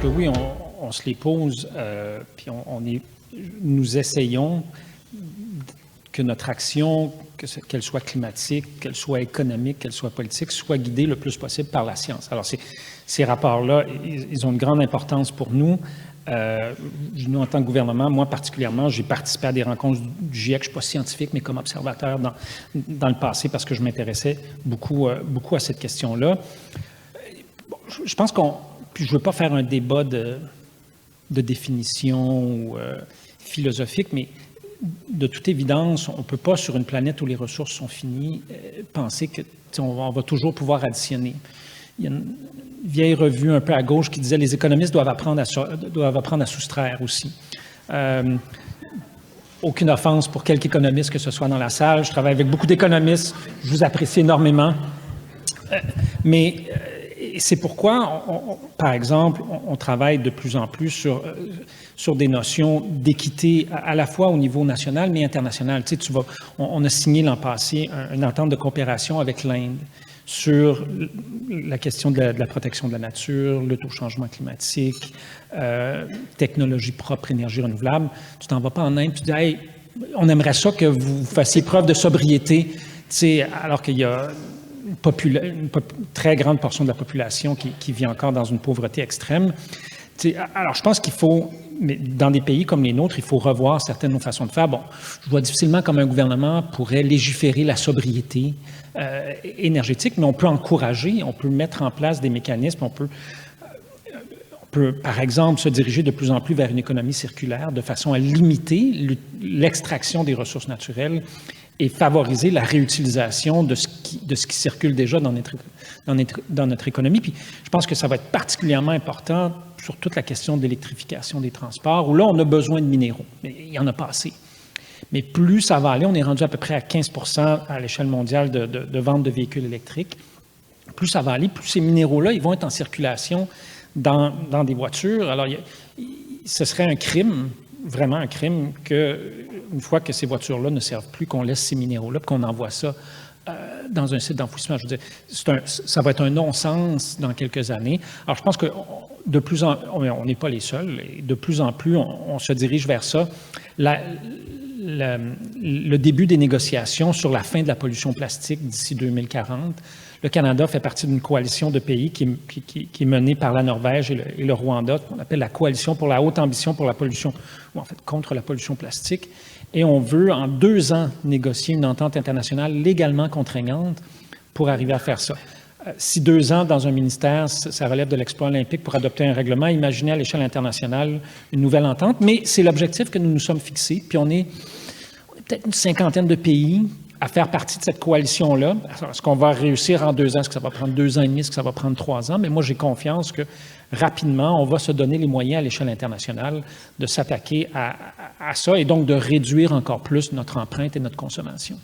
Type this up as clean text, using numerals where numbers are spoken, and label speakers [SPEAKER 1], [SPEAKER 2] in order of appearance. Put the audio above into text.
[SPEAKER 1] que oui, on se les pose, puis nous essayons que notre action, qu'elle soit climatique, qu'elle soit économique, qu'elle soit politique, soit guidée le plus possible par la science. Alors, ces rapports-là, ils ont une grande importance pour nous. Nous, en tant que gouvernement, moi particulièrement, j'ai participé à des rencontres du GIEC. Je ne suis pas scientifique, mais comme observateur dans le passé, parce que je m'intéressais beaucoup à cette question-là. Bon, je pense puis je ne veux pas faire un débat de définition ou philosophique, mais de toute évidence, on ne peut pas, sur une planète où les ressources sont finies, penser qu'on va toujours pouvoir additionner. Il y a une vieille revue un peu à gauche qui disait que les économistes doivent apprendre à soustraire aussi. Aucune offense pour quelque économiste que ce soit dans la salle. Je travaille avec beaucoup d'économistes. Je vous apprécie énormément. Mais c'est pourquoi, par exemple, on travaille de plus en plus sur des notions d'équité à la fois au niveau national mais international. Tu sais, on a signé l'an passé une entente de coopération avec l'Inde sur la question de la protection de la nature, lutte au changement climatique, technologie propre, énergie renouvelable. Tu t'en vas pas en Inde, tu dis « Hey, on aimerait ça que vous fassiez preuve de sobriété. » Tu sais, alors qu'il y a une très grande portion de la population qui vit encore dans une pauvreté extrême. Alors, je pense qu'il faut, mais dans des pays comme les nôtres, il faut revoir certaines de nos façons de faire. Bon, je vois difficilement comment un gouvernement pourrait légiférer la sobriété énergétique, mais on peut encourager, on peut mettre en place des mécanismes, on peut, par exemple, se diriger de plus en plus vers une économie circulaire de façon à limiter l'extraction des ressources naturelles et favoriser la réutilisation de ce qui circule déjà dans notre économie. Puis je pense que ça va être particulièrement important sur toute la question de l'électrification des transports, où là, on a besoin de minéraux, mais il n'y en a pas assez. Mais plus ça va aller, on est rendu à peu près à 15% à l'échelle mondiale de vente de véhicules électriques. Plus ça va aller, plus ces minéraux-là, ils vont être en circulation dans des voitures. Alors, ce serait un crime, vraiment un crime, qu'une fois que ces voitures-là ne servent plus, qu'on laisse ces minéraux-là, qu'on envoie ça dans un site d'enfouissement. Je veux dire, ça va être un non-sens dans quelques années. Alors, je pense que on n'est pas les seuls, et de plus en plus, on se dirige vers ça. Le début des négociations sur la fin de la pollution plastique d'ici 2040, le Canada fait partie d'une coalition de pays qui est menée par la Norvège et le Rwanda, qu'on appelle la Coalition pour la haute ambition pour la pollution, ou en fait contre la pollution plastique. Et on veut, en 2 ans, négocier une entente internationale légalement contraignante pour arriver à faire ça. Si 2 ans, dans un ministère, ça relève de l'exploit olympique pour adopter un règlement, imaginez à l'échelle internationale une nouvelle entente, mais c'est l'objectif que nous nous sommes fixés, puis on est peut-être une 50aine de pays à faire partie de cette coalition-là. Est-ce qu'on va réussir en 2 ans? Est-ce que ça va prendre 2 ans et demi? Est-ce que ça va prendre 3 ans? Mais moi, j'ai confiance que rapidement, on va se donner les moyens à l'échelle internationale de s'attaquer à ça et donc de réduire encore plus notre empreinte et notre consommation.